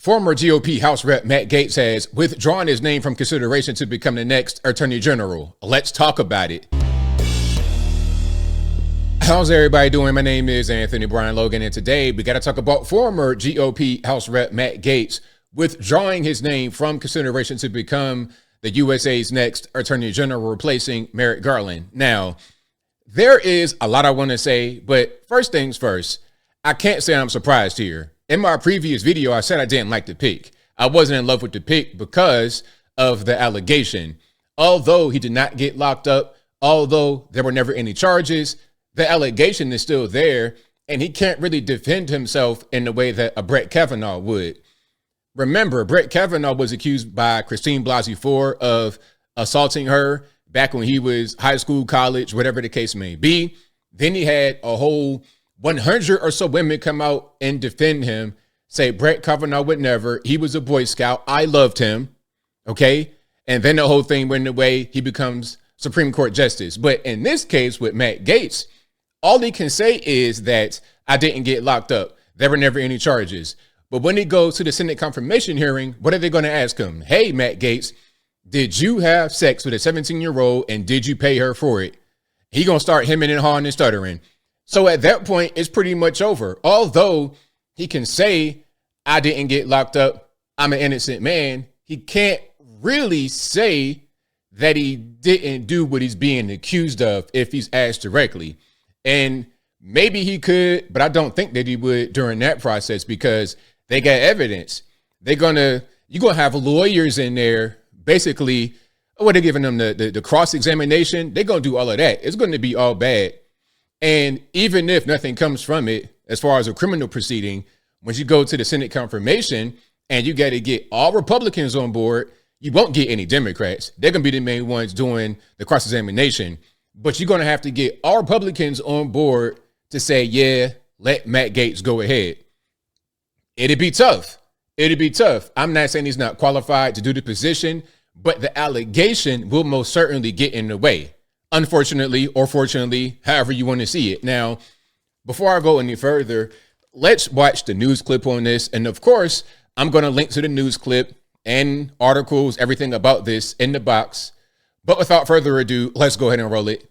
Former GOP House Rep Matt Gaetz has withdrawn his name from consideration to become the next Attorney General. Let's talk about it. How's everybody doing? My name is Anthony Brian Logan, and today we got to talk about former GOP House Rep Matt Gaetz withdrawing his name from consideration to become the USA's next Attorney General, replacing Merrick Garland. Now, there is a lot I want to say, but first things first, I can't say I'm surprised here. In my previous video, I said I didn't like the pick. I wasn't in love with the pick because of the allegation. Although he did not get locked up, although there were never any charges, the allegation is still there, and he can't really defend himself in the way that a Brett Kavanaugh would. Remember, Brett Kavanaugh was accused by Christine Blasey Ford of assaulting her back when he was high school, college, whatever the case may be. Then he had a whole 100 or so women come out and defend him, say Brett Kavanaugh would never. He was a Boy Scout. I loved him. Okay. And then the whole thing went away. He becomes Supreme Court Justice. But in this case with Matt Gaetz, all he can say is that I didn't get locked up. There were never any charges. But when he goes to the Senate confirmation hearing, what are they going to ask him? Hey, Matt Gaetz, did you have sex with a 17-year-old and did you pay her for it? He going to start hemming and hawing and stuttering. So at that point, it's pretty much over. Although he can say, I didn't get locked up, I'm an innocent man, he can't really say that he didn't do what he's being accused of if he's asked directly. And maybe he could, but I don't think that he would during that process because they got evidence. You're going to have lawyers in there, basically, what they're giving them the cross-examination. They're going to do all of that. It's going to be all bad. And even if nothing comes from it, as far as a criminal proceeding, once you go to the Senate confirmation and you got to get all Republicans on board, you won't get any Democrats. They're going to be the main ones doing the cross-examination. But you're going to have to get all Republicans on board to say, yeah, let Matt Gaetz go ahead. It'd be tough. It'd be tough. I'm not saying he's not qualified to do the position, but the allegation will most certainly get in the way. Unfortunately, or fortunately, however you want to see it. Now, before I go any further, let's watch the news clip on this. And of course, I'm going to link to the news clip and articles, everything about this in the box. But without further ado, let's go ahead and roll it.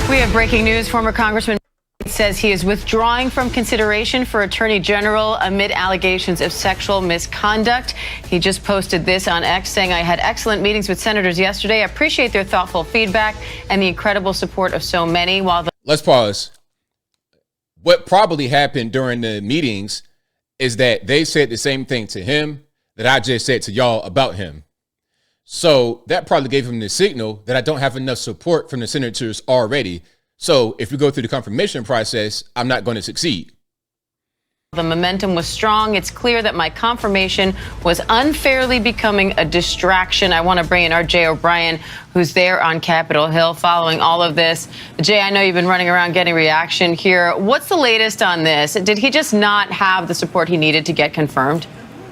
We have breaking news. Former Congressman says he is withdrawing from consideration for Attorney General amid allegations of sexual misconduct. He just posted this on X saying, I had excellent meetings with senators yesterday. I appreciate their thoughtful feedback and the incredible support of so many. Let's pause. What probably happened during the meetings is that they said the same thing to him that I just said to y'all about him. So that probably gave him the signal that I don't have enough support from the senators already. So if we go through the confirmation process, I'm not going to succeed. The momentum was strong. It's clear that my confirmation was unfairly becoming a distraction. I want to bring in our Jay O'Brien, who's there on Capitol Hill following all of this. Jay, I know you've been running around getting reaction here. What's the latest on this? Did he just not have the support he needed to get confirmed?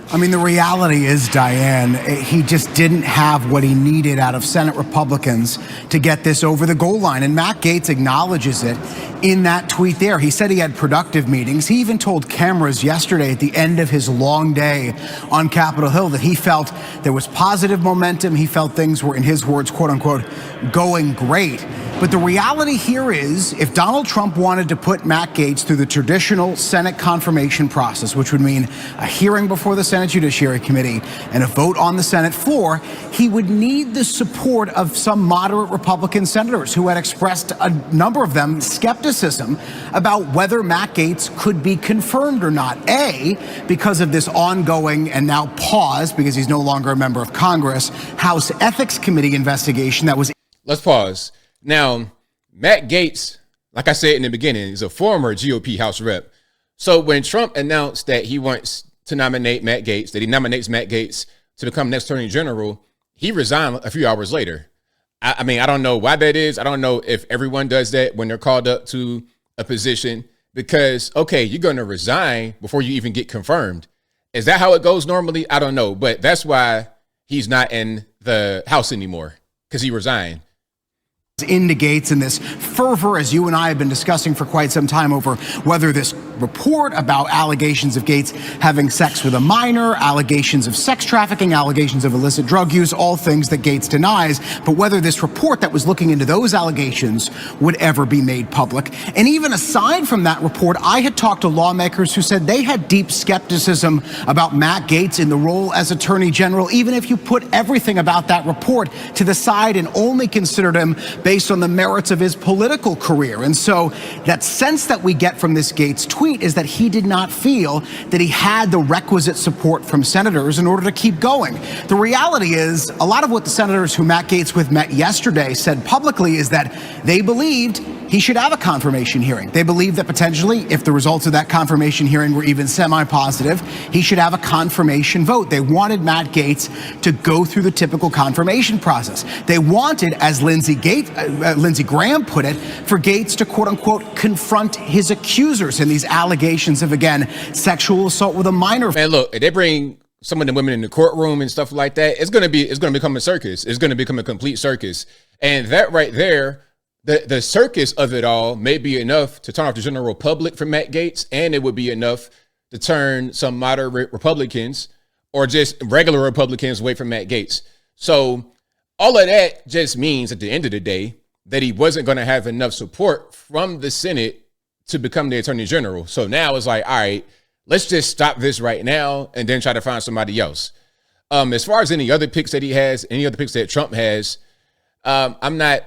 I mean, the reality is, Diane, he just didn't have what he needed out of Senate Republicans to get this over the goal line. And Matt Gaetz acknowledges it in that tweet there. He said he had productive meetings. He even told cameras yesterday at the end of his long day on Capitol Hill that he felt there was positive momentum. He felt things were, in his words, quote unquote, going great. But the reality here is, if Donald Trump wanted to put Matt Gaetz through the traditional Senate confirmation process, which would mean a hearing before the Senate Judiciary Committee and a vote on the Senate floor, he would need the support of some moderate Republican senators who had expressed, a number of them, skepticism about whether Matt Gaetz could be confirmed or not. A, because of this ongoing and now paused, because he's no longer a member of Congress, House Ethics Committee investigation that was... Let's pause. Now, Matt Gaetz, like I said in the beginning, is a former GOP House rep. So when Trump announced that he wants to nominate Matt Gaetz, that he nominates Matt Gaetz to become next Attorney General, he resigned a few hours later. I mean, I don't know why that is. I don't know if everyone does that when they're called up to a position because, okay, you're going to resign before you even get confirmed. Is that how it goes normally? I don't know. But that's why he's not in the House anymore, because he resigned. Into Gaetz and this fervor, as you and I have been discussing for quite some time, over whether this report about allegations of Gaetz having sex with a minor, allegations of sex trafficking, allegations of illicit drug use, all things that Gaetz denies. But whether this report that was looking into those allegations would ever be made public. And even aside from that report, I had talked to lawmakers who said they had deep skepticism about Matt Gaetz in the role as Attorney General, even if you put everything about that report to the side and only considered him based on the merits of his political career. And so that sense that we get from this Gaetz tweet is that he did not feel that he had the requisite support from senators in order to keep going. The reality is a lot of what the senators who Matt Gaetz met yesterday said publicly is that they believed he should have a confirmation hearing. They believe that potentially, if the results of that confirmation hearing were even semi-positive, he should have a confirmation vote. They wanted Matt Gaetz to go through the typical confirmation process. They wanted, as Lindsey Graham put it, for Gaetz to, quote unquote, confront his accusers in these allegations of, again, sexual assault with a minor. Man, look, if they bring some of the women in the courtroom and stuff like that, it's going to become a circus. It's going to become a complete circus. And that right there, the circus of it all may be enough to turn off the general public from Matt Gaetz, and it would be enough to turn some moderate Republicans or just regular Republicans away from Matt Gaetz. So all of that just means at the end of the day that he wasn't going to have enough support from the Senate to become the Attorney General. So now it's like, all right, let's just stop this right now and then try to find somebody else. As far as any other picks that he has, any other picks that Trump has, I'm not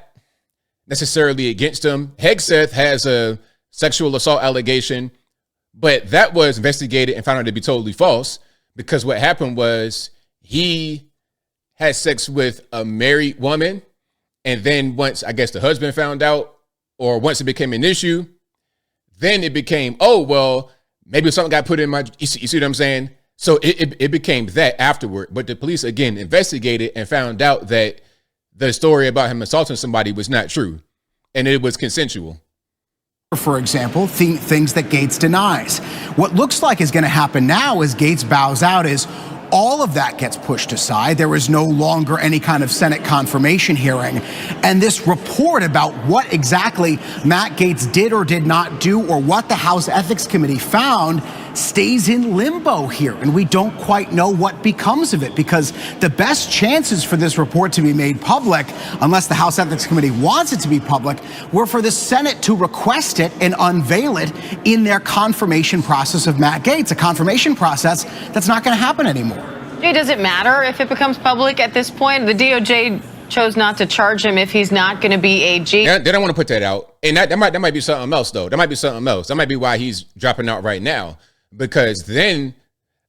necessarily against him. Hegseth has a sexual assault allegation, but that was investigated and found out to be totally false, because what happened was he had sex with a married woman, and then once, I guess, the husband found out, or once it became an issue, then it became, oh, well, maybe something got put in my, you see what I'm saying? So it became that afterward. But the police, again, investigated and found out that the story about him assaulting somebody was not true, and it was consensual. For example, things that Gaetz denies. What looks like is going to happen now as Gaetz bows out is all of that gets pushed aside. There is no longer any kind of Senate confirmation hearing. And this report about what exactly Matt Gaetz did or did not do, or what the House Ethics Committee found, stays in limbo here. And we don't quite know what becomes of it, because the best chances for this report to be made public, unless the House Ethics Committee wants it to be public, were for the Senate to request it and unveil it in their confirmation process of Matt Gaetz, a confirmation process that's not going to happen anymore. Jay, does it matter if it becomes public at this point? The DOJ chose not to charge him if he's not going to be AG. They don't want to put that out. And that might be something else, though. That might be something else. That might be why he's dropping out right now. Because then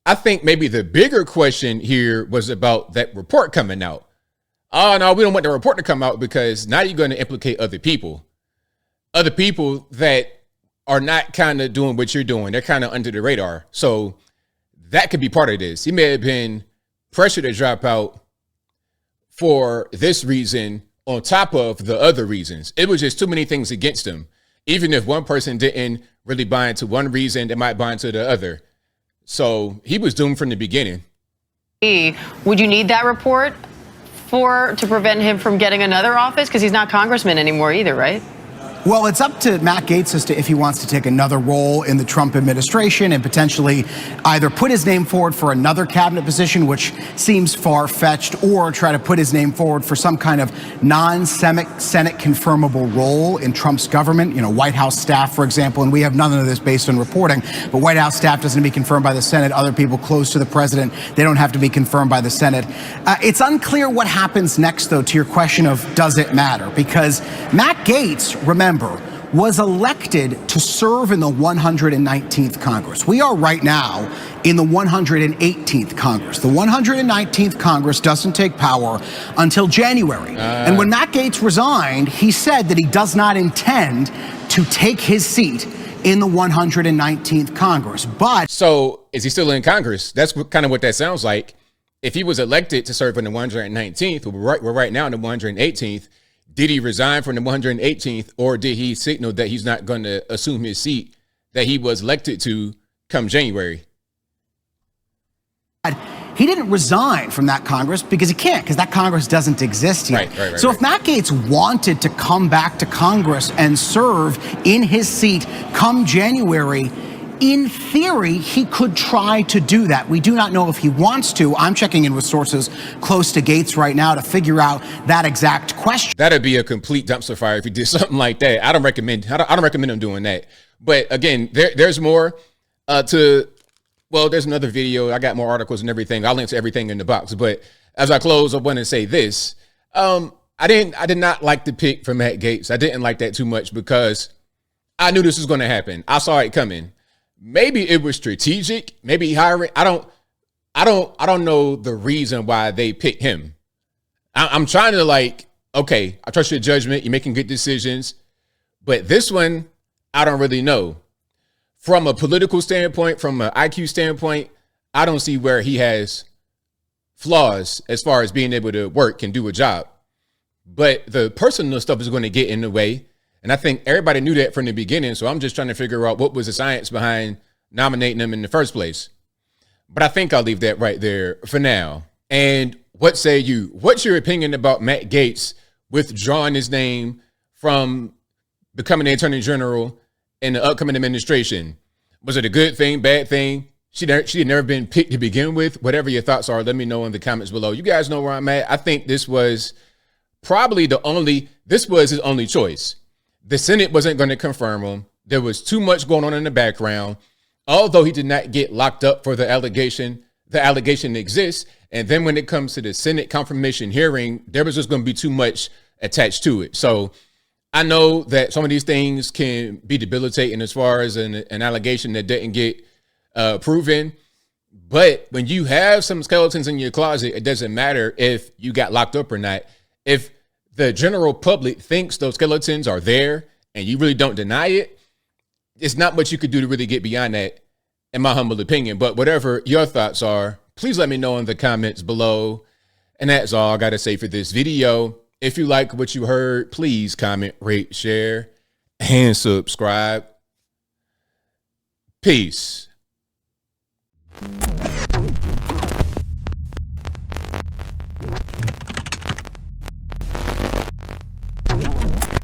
I think maybe the bigger question here was about that report coming out. Oh, no, we don't want the report to come out, because now you're going to implicate other people that are not kind of doing what you're doing. They're kind of under the radar. So that could be part of this. He may have been pressured to drop out for this reason on top of the other reasons. It was just too many things against him. Even if one person didn't really buy into one reason, they might buy into the other. So he was doomed from the beginning. Would you need that report to prevent him from getting another office? Because he's not congressman anymore either, right? Well, it's up to Matt Gaetz as to if he wants to take another role in the Trump administration and potentially either put his name forward for another cabinet position, which seems far-fetched, or try to put his name forward for some kind of non-Senate confirmable role in Trump's government, White House staff, for example. And we have none of this based on reporting, but White House staff doesn't be confirmed by the Senate. Other people close to the president, they don't have to be confirmed by the Senate. It's unclear what happens next, though, to your question of does it matter? Because Matt Gaetz, remember, was elected to serve in the 119th Congress. We are right now in the 118th Congress. The 119th Congress doesn't take power until January. And when Matt Gaetz resigned, he said that he does not intend to take his seat in the 119th Congress. But so is he still in Congress? That's kind of what that sounds like. If he was elected to serve in the 119th, we're right now in the 118th. Did he resign from the 118th, or did he signal that he's not going to assume his seat that he was elected to come January? He didn't resign from that Congress because he can't, because that Congress doesn't exist yet. So if Matt Gaetz wanted to come back to Congress and serve in his seat come January, in theory, he could try to do that. We do not know if he wants to. I'm checking in with sources close to Gaetz right now to figure out that exact question. That'd be a complete dumpster fire if he did something like that. I don't recommend him doing that. But again, there's more well, there's another video. I got more articles and everything. I'll link to everything in the box. But as I close, I want to say this. I did not like the pick from Matt Gaetz. I didn't like that too much because I knew this was going to happen. I saw it coming. Maybe it was strategic. Maybe hiring. I don't know the reason why they picked him. I'm trying to okay, I trust your judgment. You're making good decisions. But this one, I don't really know. From a political standpoint, from an IQ standpoint, I don't see where he has flaws as far as being able to work and do a job. But the personal stuff is going to get in the way. And I think everybody knew that from the beginning. So I'm just trying to figure out what was the science behind nominating him in the first place. But I think I'll leave that right there for now. And what say you? What's your opinion about Matt Gaetz withdrawing his name from becoming the Attorney General in the upcoming administration? Was it a good thing, bad thing? She had never been picked to begin with. Whatever your thoughts are, let me know in the comments below. You guys know where I'm at. I think this was probably this was his only choice. The Senate wasn't going to confirm him. There was too much going on in the background. Although he did not get locked up for the allegation exists. And then when it comes to the Senate confirmation hearing, there was just going to be too much attached to it. So I know that some of these things can be debilitating as far as an allegation that didn't get proven. But when you have some skeletons in your closet, it doesn't matter if you got locked up or not. If the general public thinks those skeletons are there and you really don't deny it, it's not much you could do to really get beyond that, in my humble opinion. But whatever your thoughts are, please let me know in the comments below. And that's all I got to say for this video. If you like what you heard, please comment, rate, share, and subscribe. Peace.